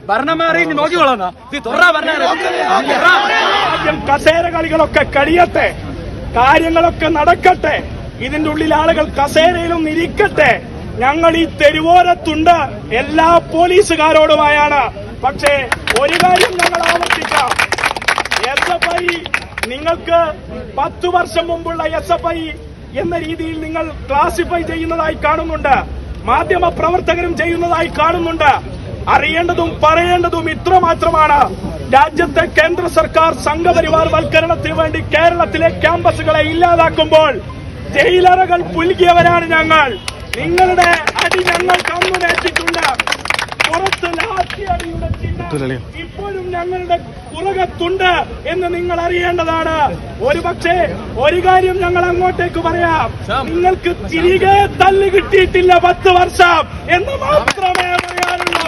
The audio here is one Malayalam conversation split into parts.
ഭരണം മാറി നോക്കിക്കോളാം. കസേര കളികളൊക്കെ കഴിയട്ടെ, കാര്യങ്ങളൊക്കെ നടക്കട്ടെ, ഇതിന്റെ ഉള്ളിൽ ആളുകൾ കസേരയിലും ഇരിക്കട്ടെ. ഞങ്ങൾ ഈ തെരുവോരത്തുണ്ട് എല്ലാ പോലീസുകാരോടുമായാണ്. പക്ഷേ ഒരു കാര്യം ഞങ്ങൾ ആവർത്തിക്കാം, SFI നിങ്ങൾക്ക് 10 വർഷം മുമ്പുള്ള SFI എന്ന രീതിയിൽ നിങ്ങൾ ക്ലാസിഫൈ ചെയ്യുന്നതായി കാണുന്നുണ്ട്, മാധ്യമ പ്രവർത്തകരും ചെയ്യുന്നതായി കാണുന്നുണ്ട്. അറിയേണ്ടതും പറയേണ്ടതും ഇത്ര മാത്രമാണ്. രാജ്യത്തെ കേന്ദ്ര സർക്കാർ സംഘപരിവാർ വൽക്കരണത്തിന് വേണ്ടി കേരളത്തിലെ ക്യാമ്പസുകളെ ഇല്ലാതാക്കുമ്പോൾ ജയിലറകൾ പുൽകിയവരാണ് ഞങ്ങൾ. നിങ്ങളുടെ അടി ഞങ്ങൾ കണ്ണുനേറ്റിട്ടുണ്ട്. പുറത്ത് ലാത്തിയടിയുടെ ചിഹ്നം ഇപ്പോഴും ഞങ്ങളുടെ പുറകത്തുണ്ട് എന്ന് നിങ്ങൾ അറിയേണ്ടതാണ്. ഒരുപക്ഷെ ഒരു കാര്യം ഞങ്ങൾ അങ്ങോട്ടേക്ക് പറയാം, നിങ്ങൾക്ക് തിരികെ തല്ല് കിട്ടിയിട്ടില്ല 10 വർഷം എന്ന് മാത്രമേ പറയാനുള്ളൂ.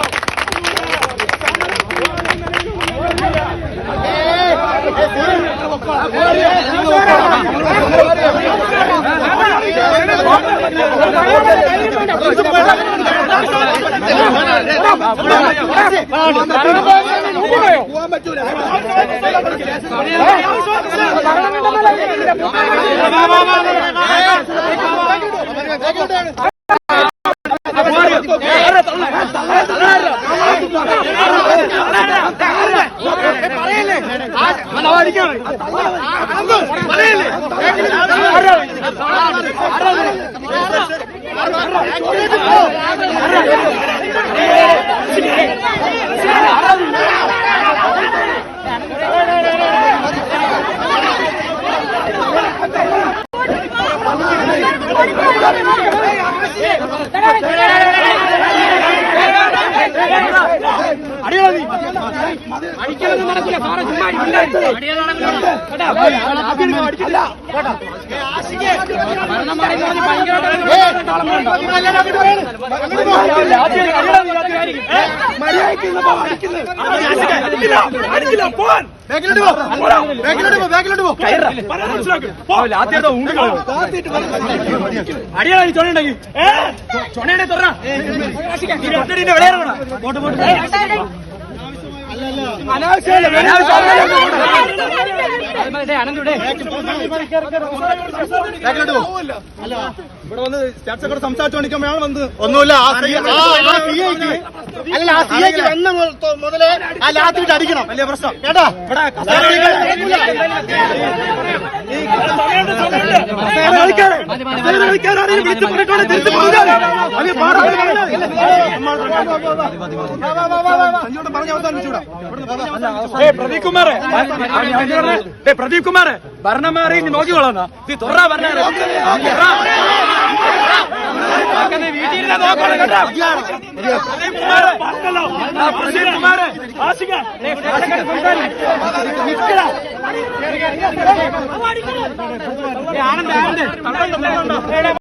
അടിയാളി ചൊണ്ണുണ്ടെങ്കിൽ ചൊണ്ണയുടെ തുറ ഇവിടെ വന്ന് ചർച്ചക്കൂടെ സംസാരിച്ചോണ്ടിരിക്കുമ്പോഴാണ് വന്ന് ഒന്നുമില്ല. അല്ല, ആ സിഐക്ക് വന്ന മുതലേ ആ ലാത്തിട്ട് അടിക്കണം, വലിയ പ്രശ്നം കേട്ടാ. പ്രദീപ് കുമാർ ഭരണം മാറി നോക്കിക്കോളാം. വീട്ടിൽ ആനന്ദ്